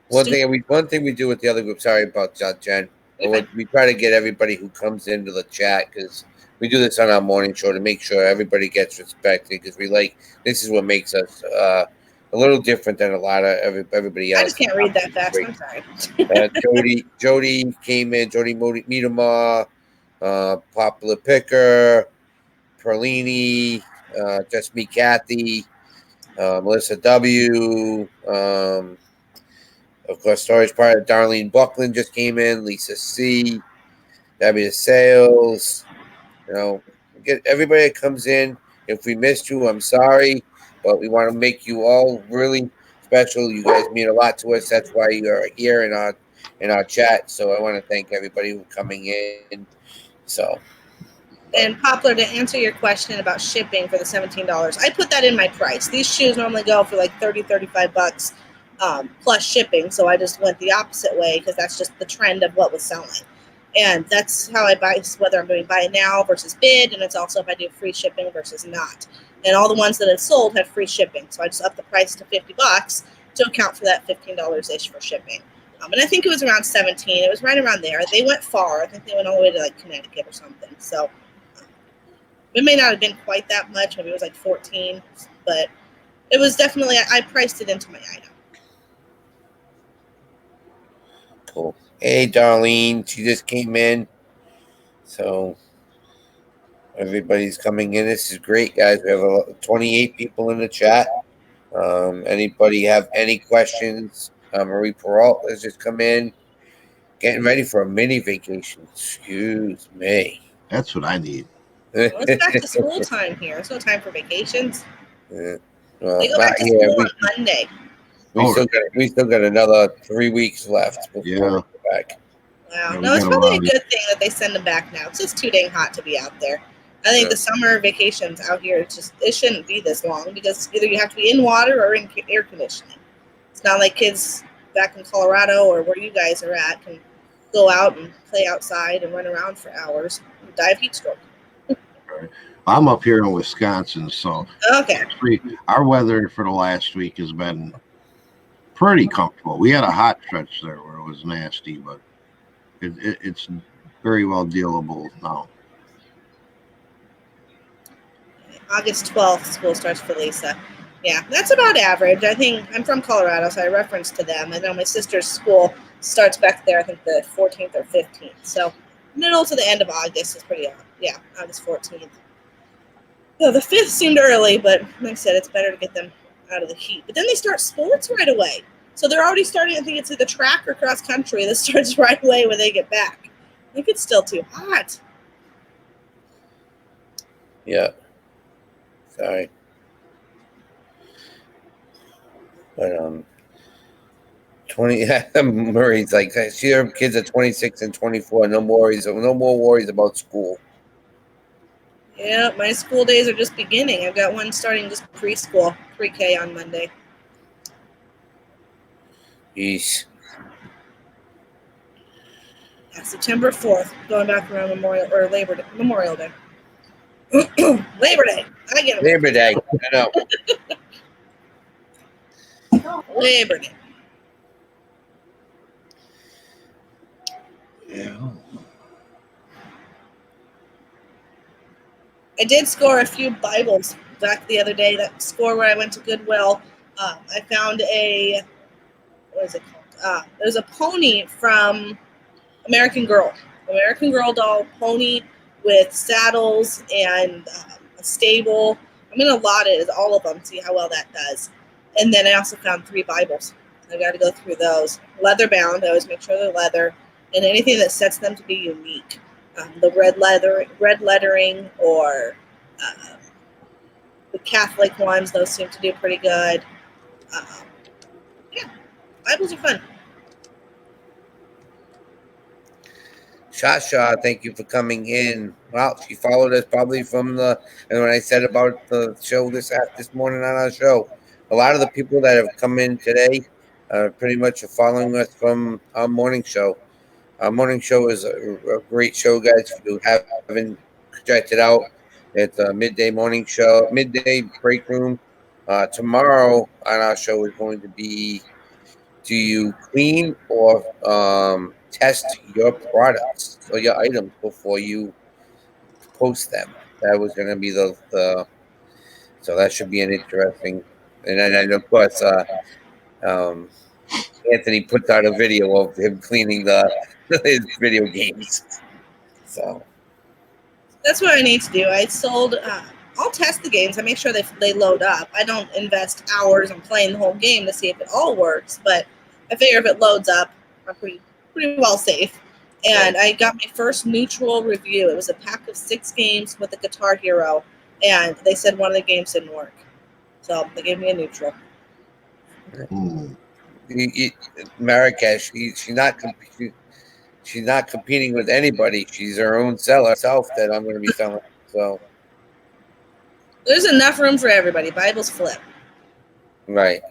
one thing we do with the other group. Sorry about that, Jen. We try to get everybody who comes into the chat because we do this on our morning show to make sure everybody gets respected because this is what makes us a little different than a lot of everybody else. I just can't read that fast. I'm sorry. Jody came in. Jody Miedema, Popular Picker, Perlini, Just Me Kathy, Melissa W. Of course, storage part of Darlene Buckland just came in. Lisa C. W. Sales. Get everybody that comes in. If we missed you, I'm sorry, but we want to make you all really special. You guys mean a lot to us. That's why you are here in our chat. So I want to thank everybody who's coming in. So And Poplar, to answer your question about shipping for the $17, I put that in my price. These shoes normally go for like $30-$35 plus shipping, so I just went the opposite way because that's just the trend of what was selling. And that's how I buy, whether I'm doing buy now versus bid, and it's also if I do free shipping versus not. And all the ones that have sold have free shipping, so I just upped the price to $50 to account for that $15-ish for shipping. And I think it was around 17. It was right around there. They went far. I think they went all the way to like Connecticut or something. So it may not have been quite that much. Maybe it was like 14, but it was definitely, I priced it into my item. Cool. Hey, Darlene, she just came in. So everybody's coming in. This is great, guys. We have 28 people in the chat. Anybody have any questions? Marie Peralt has just come in. Getting ready for a mini vacation. Excuse me. That's what I need. Well, it's back to school time here. It's no time for vacations. Well, They go back to school on Monday. We still got another 3 weeks left before we go back. Wow. Yeah, No, it's probably a good thing that they send them back now. It's just too dang hot to be out there. I think the summer vacations out here, it shouldn't be this long because either you have to be in water or in air conditioning. It's not like kids back in Colorado or where you guys are at can go out and play outside and run around for hours and die of heat stroke. I'm up here in Wisconsin, so actually our weather for the last week has been pretty comfortable. We had a hot stretch there where it was nasty, but it's very well dealable now. August 12th, school starts for Lisa. Yeah, that's about average. I think I'm from Colorado, so I referenced to them. I know my sister's school starts back there, I think the 14th or 15th. So middle to the end of August is pretty, August 14th. So the 5th seemed early, but like I said, it's better to get them out of the heat. But then they start sports right away. So they're already starting, I think it's either track or cross country that starts right away when they get back. I think it's still too hot. Yeah. Sorry. But 20 Murray's like, I see her kids are 26 and 24. No more worries about school. Yeah, my school days are just beginning. I've got one starting just preschool, pre-K on Monday. Jeez. Yeah, September 4th, going back around Memorial Day. Labor Day. I get it. Labor Day. I know. Labor Day. Yeah. I did score a few Bibles back the other day. That score where I went to Goodwill. I found what is it called? There's a pony from American Girl doll pony with saddles and a stable. I'm going to allot it as all of them, see how well that does. And then I also found 3 Bibles. I got to go through those. Leather bound. I always make sure they're leather. And anything that sets them to be unique. The red lettering, or the Catholic ones, those seem to do pretty good. Bibles are fun. Shasha, thank you for coming in. Well, she followed us probably from and when I said about the show this morning on our show, a lot of the people that have come in today pretty much are following us from our morning show. Our morning show is a great show, guys. If you haven't checked it out, it's a midday morning show, midday break room. Tomorrow on our show is going to be, do you clean or test your products or your items before you post them? That was going to be so that should be an interesting. And then of course, Anthony puts out a video of him cleaning his video games. So that's what I need to do. I'll test the games. I make sure they load up. I don't invest hours in playing the whole game to see if it all works, but I figure if it loads up, I'm pretty well safe. And I got my first neutral review. It was a pack of 6 games with a Guitar Hero, and they said one of the games didn't work. So they gave me a neutral. Mm. Marrakesh, she's not competing with anybody. She's her own seller herself that I'm going to be selling. So There's enough room for everybody. Bibles flip. right.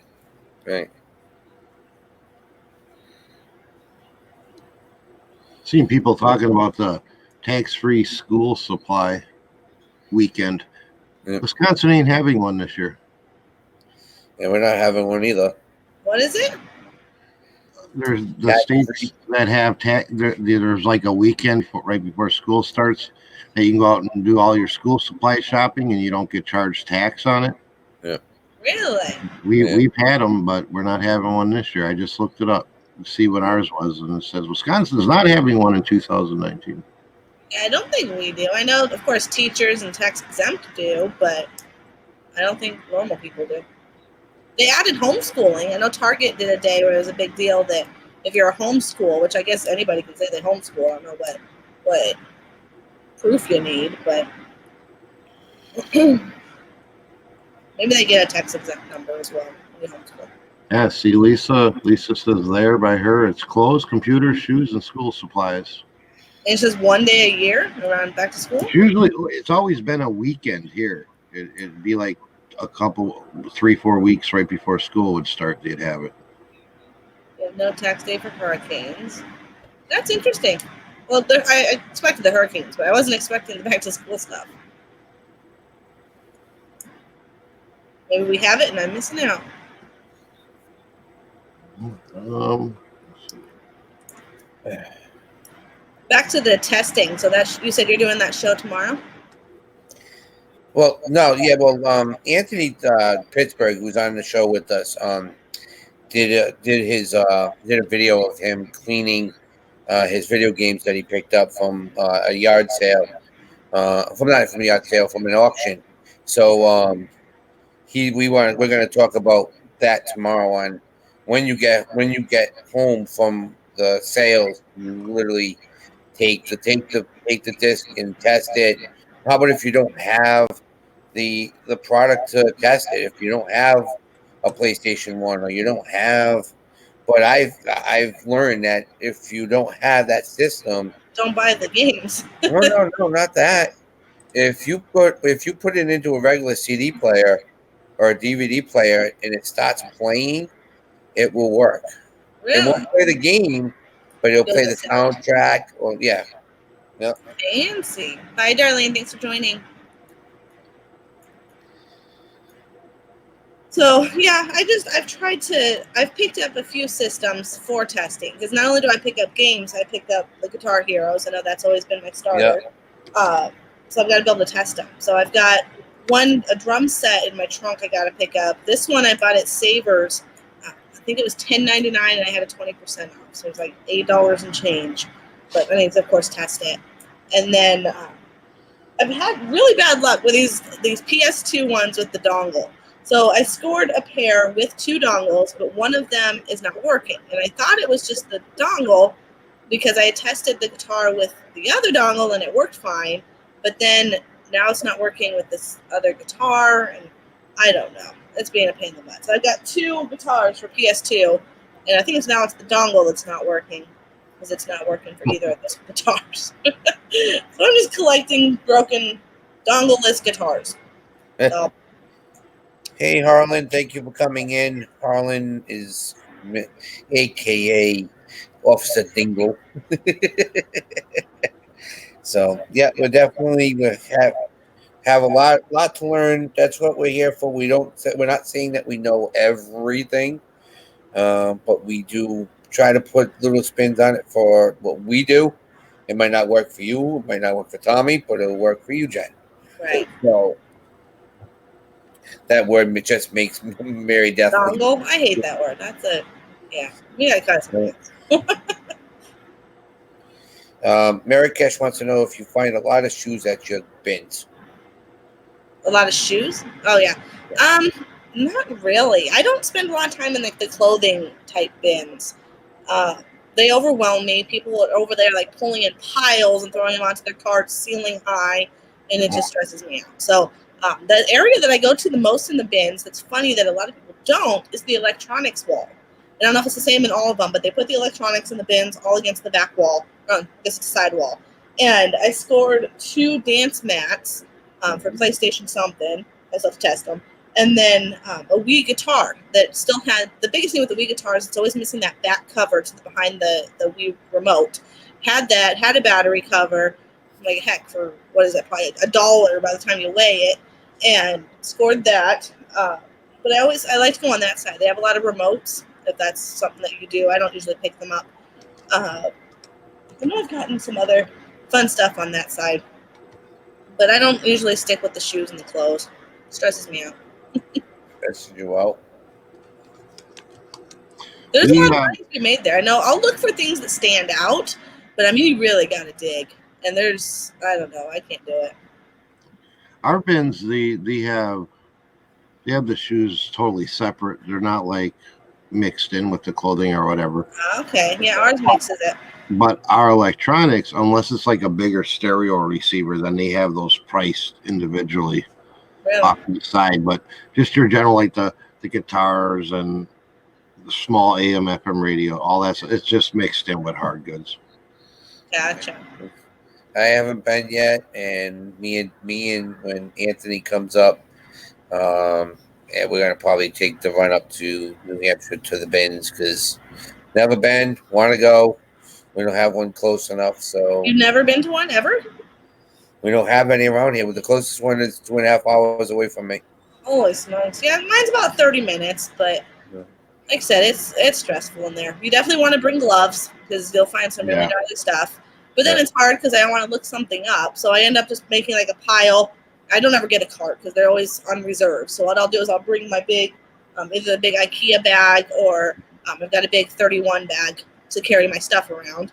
Seen people talking about the tax-free school supply weekend. Yep. Wisconsin ain't having one this year. And we're not having one either. What is it? There's the states that have there's like a weekend right before school starts that you can go out and do all your school supply shopping and you don't get charged tax on it. Yeah. Really? We've had them, but we're not having one this year. I just looked it up to see what ours was, and it says Wisconsin's not having one in 2019. Yeah, I don't think we do. I know, of course, teachers and tax exempt do, but I don't think normal people do. They added homeschooling. I know Target did a day where it was a big deal that if you're a homeschool, which I guess anybody can say they homeschool, I don't know what proof you need, but maybe they get a tax exempt number as well when you homeschool. Yeah, see, Lisa says there by her, it's clothes, computers, shoes, and school supplies. And it's just one day a year around back to school? It's always been a weekend here. It'd be like a couple, 3-4 weeks right before school would start, they'd have it. You have no tax day for hurricanes. That's interesting. Well, I expected the hurricanes, but I wasn't expecting the back to school stuff. Maybe we have it and I'm missing out. Back to the testing. So you said you're doing that show tomorrow? Well, no, yeah. Well, Anthony Pittsburgh, who's on the show with us, did a video of him cleaning his video games that he picked up from a yard sale, from a yard sale, from an auction. So we're going to talk about that tomorrow on when you get home from the sales, you literally take the disc and test it. How about if you don't have the product to test it? If you don't have a PlayStation 1 or you don't have, but I've learned that if you don't have that system, don't buy the games. no, not that. If you put it into a regular CD player or a DVD player and it starts playing, it will work. Really? It won't play the game, but it'll play the soundtrack. Or yeah. Yep. Fancy. Hi, Darlene. Thanks for joining. So yeah, I've picked up a few systems for testing because not only do I pick up games, I picked up the Guitar Heroes. I know that's always been my starter. Yep. So I've got to be able to test them. So I've got a drum set in my trunk I got to pick up. This one I bought at Savers. I think it was $10.99 and I had a 20% off. So it was like $8 and change. But I need to, of course, test it. And then I've had really bad luck with these PS2 ones with the dongle. So I scored a pair with 2 dongles, but one of them is not working. And I thought it was just the dongle because I had tested the guitar with the other dongle and it worked fine. But then now it's not working with this other guitar, and I don't know. It's being a pain in the butt. So I've got 2 guitars for PS2, and I think it's the dongle that's not working because it's not working for either of those guitars. So I'm just collecting broken dongle-less guitars. Hey, Harlan, thank you for coming in. Harlan is AKA Officer Dingle. So, yeah, we're definitely have a lot to learn. That's what we're here for. We're not saying that we know everything, but we do try to put little spins on it for what we do. It might not work for you. It might not work for Tommy, but it'll work for you, Jen. Right. So that word just makes Mary definitely. Dongle? I hate that word. That's yeah. We got customers. Mary Cash wants to know if you find a lot of shoes at your bins. A lot of shoes? Oh yeah. Not really. I don't spend a lot of time in like the clothing type bins. They overwhelm me. People are over there like pulling in piles and throwing them onto their carts, ceiling high, and it just stresses me out. So the area that I go to the most in the bins, that's funny that a lot of people don't, is the electronics wall. I don't know if it's the same in all of them, but they put the electronics in the bins all against the back wall. I guess it's the side wall. And I scored 2 dance mats for PlayStation something. I still have to test them. And then a Wii guitar that still had, the biggest thing with the Wii guitar is it's always missing that back cover behind the Wii remote. Had that, had a battery cover, like heck, for, what is it, probably $1 by the time you weigh it, and scored that. But I like to go on that side. They have a lot of remotes, if that's something that you do. I don't usually pick them up. I know I've gotten some other fun stuff on that side, but I don't usually stick with the shoes and the clothes. It stresses me out. Stresses you out. There's a lot of money to be made there. I know I'll look for things that stand out, but I mean, you really got to dig. And there's, I don't know, I can't do it. Our bins, they have the shoes totally separate. They're not like mixed in with the clothing or whatever. Okay, yeah, ours mixes it. But our electronics, unless it's like a bigger stereo receiver, then they have those priced individually off to the side. But just your general, like the guitars and the small AM FM radio, all that, it's just mixed in with hard goods. Gotcha. I haven't been yet, and me and when Anthony comes up, and we're gonna probably take the run up to New Hampshire to the bins because never been, want to go. We don't have one close enough, so You've never been to one ever? we don't have any around here. But the closest one is 2.5 hours away from me. Holy smokes! Yeah, mine's about 30 minutes, but like I said, it's stressful in there. You definitely want to bring gloves because you'll find some really gnarly stuff. But then it's hard because I want to look something up, so I end up just making like a pile. I don't ever get a cart because they're always on reserve. So what I'll do is I'll bring my big, either a big IKEA bag or I've got a big 31 bag to carry my stuff around,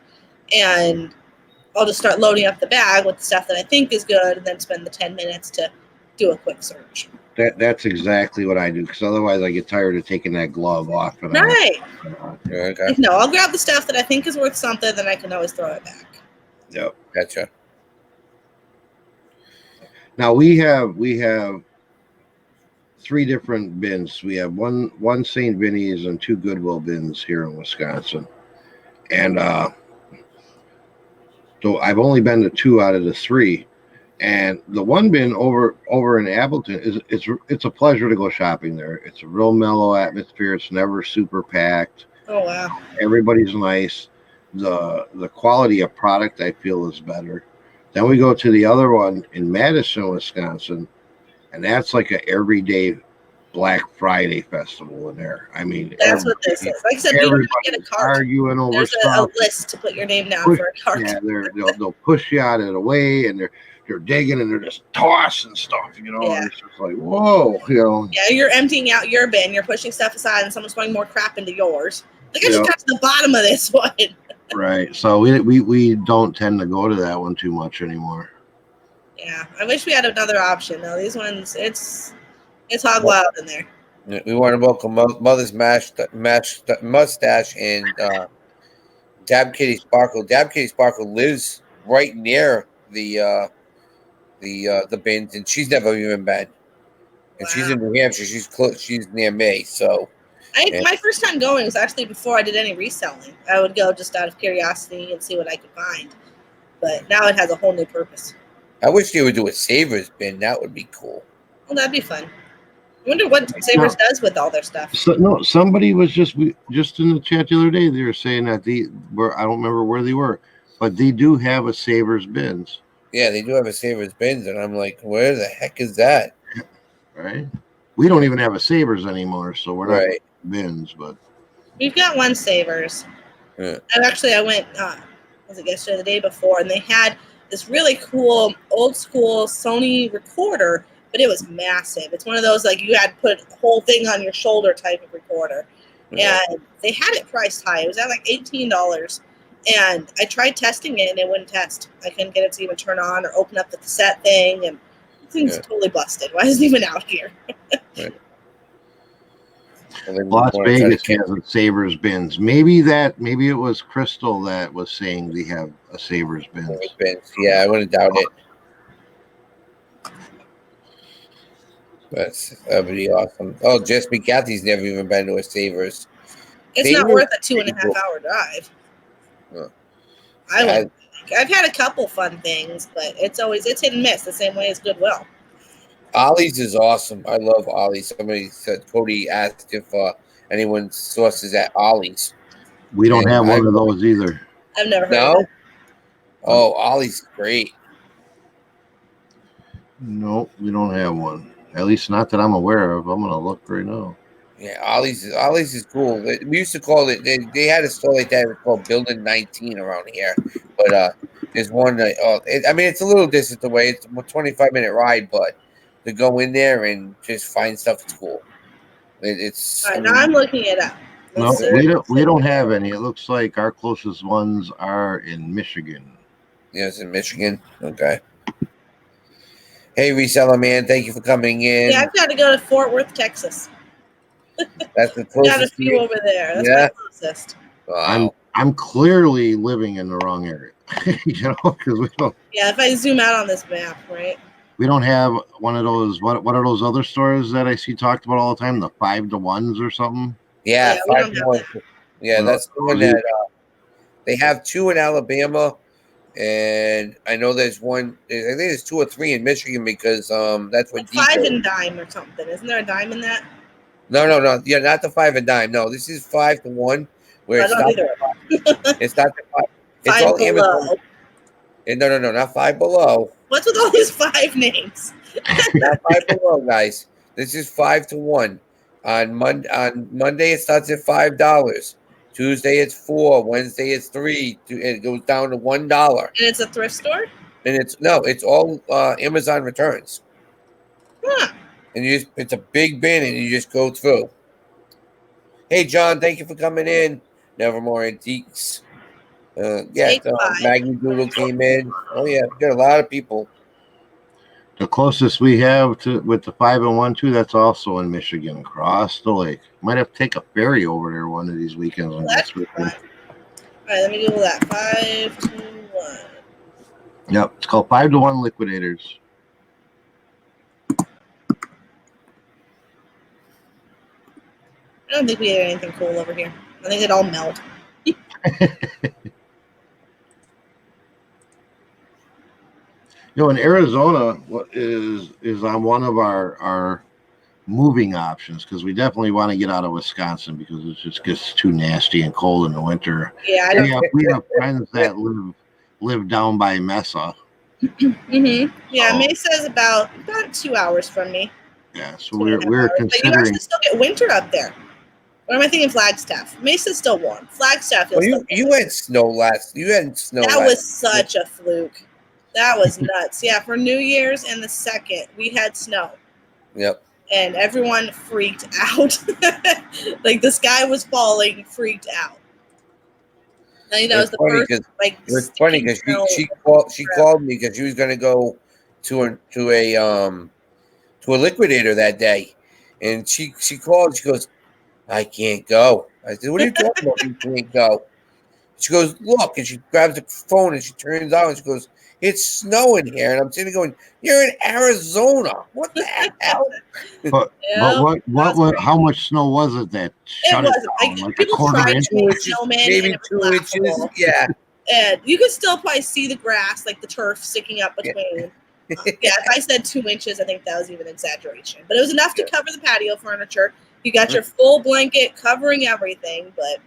and I'll just start loading up the bag with the stuff that I think is good, and then spend the 10 minutes to do a quick search. That's exactly what I do, because otherwise I get tired of taking that glove off. And right. Okay. No, I'll grab the stuff that I think is worth something, then I can always throw it back. Yep. Gotcha. Now we have 3 different bins. We have one St. Vinny's and 2 Goodwill bins here in Wisconsin. And so I've only been to 2 out of the 3. And the one bin over in Appleton it's a pleasure to go shopping there. It's a real mellow atmosphere. It's never super packed. Oh wow. Everybody's nice. The quality of product I feel is better. Then we go to the other one in Madison, Wisconsin, and that's like a everyday Black Friday festival in there. I mean, that's what this is. Like I said, you don't get a cart. Arguing over There's stuff. a list to put your name down for a cart. Yeah, they'll push you out of the way, and they're digging and they're just tossing stuff. You know, and it's just like whoa, you know. Yeah, you're emptying out your bin. You're pushing stuff aside, and someone's throwing more crap into yours. Like I just got to the bottom of this one. Right. So we don't tend to go to that one too much anymore. Yeah, I wish we had another option. Though these ones, it's hog wild in there. We want to welcome Mother's Mustache and Dab Kitty Sparkle. Dab Kitty Sparkle lives right near the bins, and she's never even been. And she's in New Hampshire. She's close. She's near me. So my first time going was actually before I did any reselling. I would go just out of curiosity and see what I could find. But now it has a whole new purpose. I wish they would do a Savers bin. That would be cool. Well, that'd be fun. I wonder what Savers does with all their stuff. So, no, somebody was just in the chat the other day. They were saying that I don't remember where they were, but they do have a Savers bins. Yeah, they do have a Savers bins, and I'm like, where the heck is that? Right. We don't even have a Savers anymore, so we're not bins, but we've got one Savers. Yeah. I went was it yesterday, the day before, and they had this really cool old school Sony recorder, but it was massive. It's one of those like you had to put the whole thing on your shoulder type of recorder. Yeah. And they had it priced high. It was at like $18. And I tried testing it and it wouldn't test. I couldn't get it to even turn on or open up the cassette thing, and the thing's totally busted. Why is it even out here? Right. Las Vegas has a Savers bins. Maybe it was Crystal that was saying they have a Savers bins. Yeah, I wouldn't doubt it. That would be awesome. Oh, Jess McCarthy's never even been to a Savers. It's They not were worth a 2.5 cool. hour drive. Huh. I Yeah, would. I've had a couple fun things, but it's hit and miss the same way as Goodwill. Ollie's is awesome. I love Ollie's. Somebody said Cody asked if anyone sources at Ollie's. We don't And have one of those either. I've never heard of No. it. Oh, Ollie's great. No, we don't have one. At least not that I'm aware of. I'm gonna look right now. Yeah, Ollie's is cool. We used to call it. They had a store like that. It was called Building 19 around here, but there's one. I mean, it's a little distance away. It's a 25-minute ride, but to go in there and just find stuff, it's cool. It's. All I right, now mean, I'm looking it up. No, Let's we don't have any. It looks like our closest ones are in Michigan. yeah, it's in Michigan. Okay. Hey, reseller man, thank you for coming in. Yeah, I've got to go to Fort Worth, Texas. That's the Got a closest to few you. over there. That's Yeah. my closest. Wow. I'm clearly living in the wrong area, you know, because Yeah, if I zoom out on this map, right? we don't have one of those. What are those other stores that I see talked about all the time? The 5-to-1s or something. Yeah, we don't 5 to have 1. that. Yeah, Well, that's the one that they have 2 in Alabama, and I know there's one. I think there's 2 or 3 in Michigan because that's what Like 5 Deco. and dime or something. Isn't there a dime in that? No. Yeah, not the 5 and dime. No, this is 5 to 1, where I it's don't not. either. It's not the 5. It's 5 all below. Amazon. No, not 5 below. What's with all these 5 names? Not 5 below, guys. This is 5 to 1. On Monday, it starts at $5. Tuesday, it's 4. Wednesday, it's 3. It goes down to $1. And it's a thrift store? And it's all Amazon returns. Huh. And it's a big bin, and you just go through. Hey, John, thank you for coming in. Nevermore Antiques. Take 5. Maggie Doodle came in. Oh yeah, we got a lot of people. The closest we have to with the 5-and-1 too, that's also in Michigan, across the lake. Might have to take a ferry over there one of these weekends. Well, that's fun. All right, let me Google that. 5 to 1. Yep, it's called 5-to-1 Liquidators. I don't think we had anything cool over here. I think it all melt. You know, in Arizona, what is on one of our moving options, because we definitely want to get out of Wisconsin because it just gets too nasty and cold in the winter. Yeah, I don't. We have friends that live down by Mesa. Mm-hmm. Yeah, Oh. Mesa is about 2 hours from me. Yeah, so 2.5 we're hours. But you considering. actually still get winter up there. Or am I thinking Flagstaff? Mesa's still warm. Flagstaff. Well, you had snow last. You had snow. That was such a fluke. That was nuts. Yeah, for New Year's and the 2nd, we had snow. Yep. And everyone freaked out. Like the sky was falling, freaked out. And, it was the first. Like it was funny because she called me because she was going to go to a liquidator that day, and she called. She goes, "I can't go." I said, "What are you talking about? You can't go?" She goes, "Look," and she grabs the phone and she turns on and she goes, "It's snowing here." And I'm sitting there going, "You're in Arizona. What the hell?" But how much snow was it that shut it down? Like a quarter inch? Maybe 2 inches. Yeah. And you could still probably see the grass, like the turf sticking up between. Yeah, if I said 2 inches, I think that was even an exaggeration. But it was enough to cover the patio furniture. You got your full blanket covering everything, but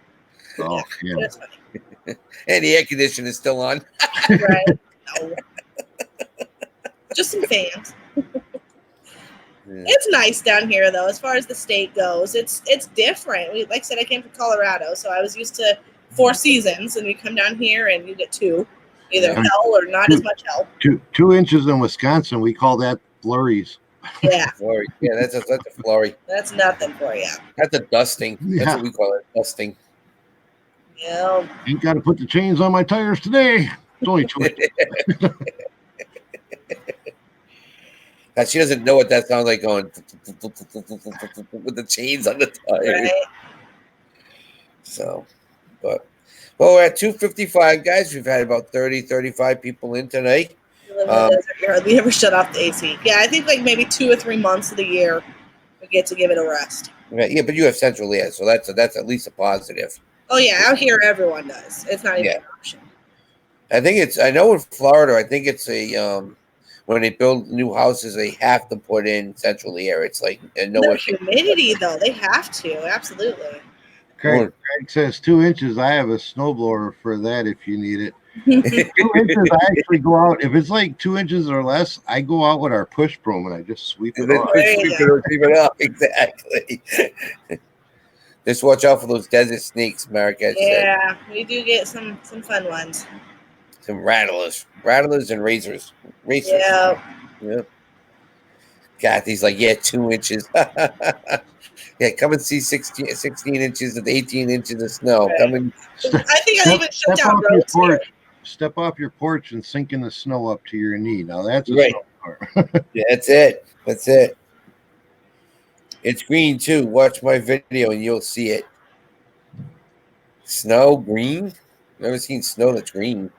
it was funny. And the air conditioner is still on. Right. No. Just some fans. It's nice down here, though, as far as the state goes. It's different. Like I said, I came from Colorado, so I was used to 4 seasons, and we come down here and you get 2. Either hell or not as much hell. 2 inches in Wisconsin, we call that flurries. Yeah. Flurry. Yeah, that's a flurry. That's nothing for you. That's a dusting. That's what we call it, dusting. Yeah. Ain't got to put the chains on my tires today. It's only 2 inches. She doesn't know what that sounds like going with the chains on the tires. Right. So, we're at 2:55, guys. We've had about 35 people in tonight. We live in the desert. You hardly ever shut off the AC. Yeah, I think like maybe 2 or 3 months of the year we get to give it a rest. Yeah, but you have central air, so that's at least a positive. Oh yeah, out here everyone does. It's not even Yeah. an option. I know in Florida, I think it's when they build new houses, they have to put in central air. It's like no The one can. humidity though, they have to, absolutely. Craig says 2 inches. I have a snowblower for that if you need it. 2 inches, I actually go out. If it's like 2 inches or less, I go out with our push broom and I just sweep it off. Sweep it up, exactly. Just watch out for those desert snakes, Marquette said. Yeah, we do get some fun ones. Some rattlers and racers. Yeah. Yeah. Kathy's like, yeah, 2 inches. Yeah, come and see 16 inches of 18 inches of snow. Right. Come and I think I even shut down roads here. Step off your porch and sink in the snow up to your knee. Now that's a right. snow Yeah, that's it. That's it. It's green too. Watch my video and you'll see it. Snow green? Never seen snow that's green.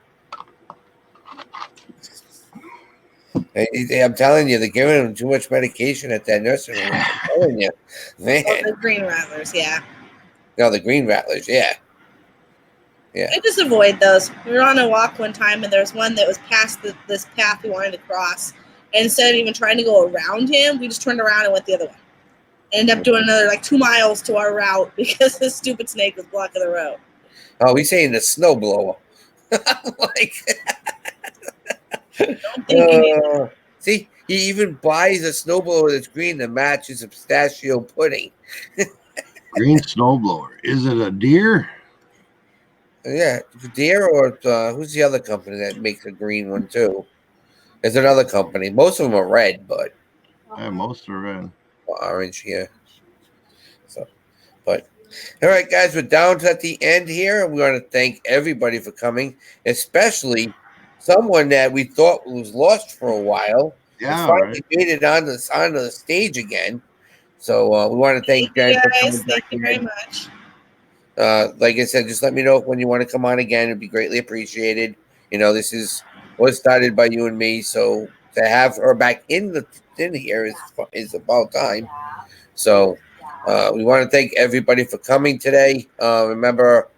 I'm telling you, they're giving them too much medication at that nursing home. I'm telling you, man. Oh, the green rattlers, yeah. No, the green rattlers, yeah. Yeah. I just avoid those. We were on a walk one time, and there was one that was past this path we wanted to cross. And instead of even trying to go around him, we just turned around and went the other way. Ended up doing another 2 miles to our route because this stupid snake was blocking the road. Oh, he's saying the snowblower. Like, Don't think you need see, he even buys a snowblower that's green to match his pistachio pudding. Green snowblower. Is it a deer? Yeah, deer or who's the other company that makes a green one too? There's another company. Most of them are red, but Yeah, most are red. orange here. So, but all right, guys, we're down to at the end here. We want to thank everybody for coming, especially someone that we thought was lost for a while. Yeah, finally made it onto the stage again. So we want to thank Jen you for guys. coming Thank back you in. very much. Like I said, just let me know when you want to come on again. It'd be greatly appreciated. This was started by you and me, so to have her back in here is about time. So we want to thank everybody for coming today. Remember,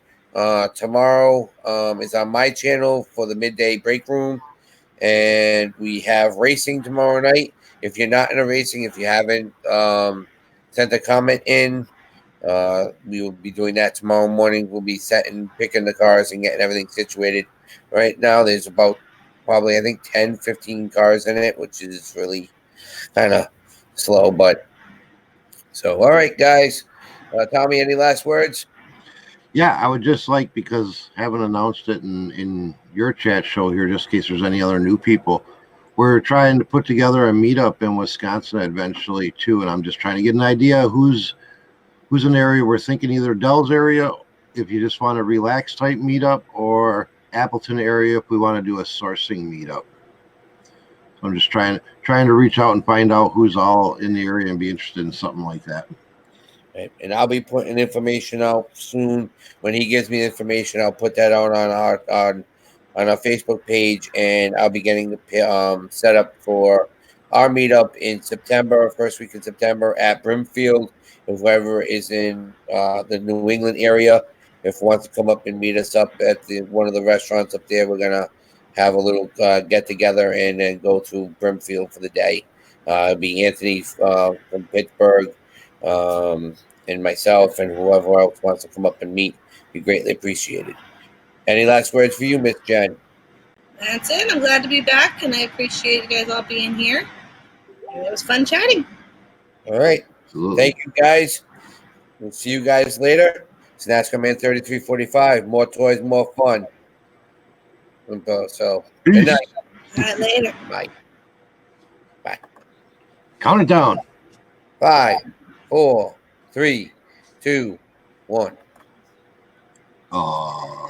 tomorrow is on my channel for the midday break room, and we have racing tomorrow night. If you're not in a racing, if you haven't sent a comment in, we will be doing that tomorrow morning. We'll be picking the cars and getting everything situated. Right now, there's about probably, I think, 10, 15 cars in it, which is really kind of slow. But so, all right, guys. Tommy, any last words? Yeah, I would just like, because I haven't announced it in your chat show here, just in case there's any other new people. We're trying to put together a meetup in Wisconsin eventually too, and I'm just trying to get an idea who's an area we're thinking, either Dell's area if you just want a relaxed type meetup, or Appleton area if we want to do a sourcing meetup. So I'm just trying to reach out and find out who's all in the area and be interested in something like that. Right. And I'll be putting information out soon. When he gives me information, I'll put that out on our Facebook page, and I'll be getting the set up for our meetup in September, first week in September at Brimfield. If whoever is in the New England area, if wants to come up and meet us up at one of the restaurants up there, we're gonna have a little get together and then go to Brimfield for the day. It'll be Anthony from Pittsburgh. And myself and whoever else wants to come up and meet, be greatly appreciated. Any last words for you, Miss Jen? That's it. I'm glad to be back, and I appreciate you guys all being here. And it was fun chatting. All right. Absolutely. Thank you, guys. We'll see you guys later. It's NASCAR Man 3345. More toys, more fun. So, good night. All right, later. Bye. Bye. Count it down. 5, 4, 3, 2, 1. Oh.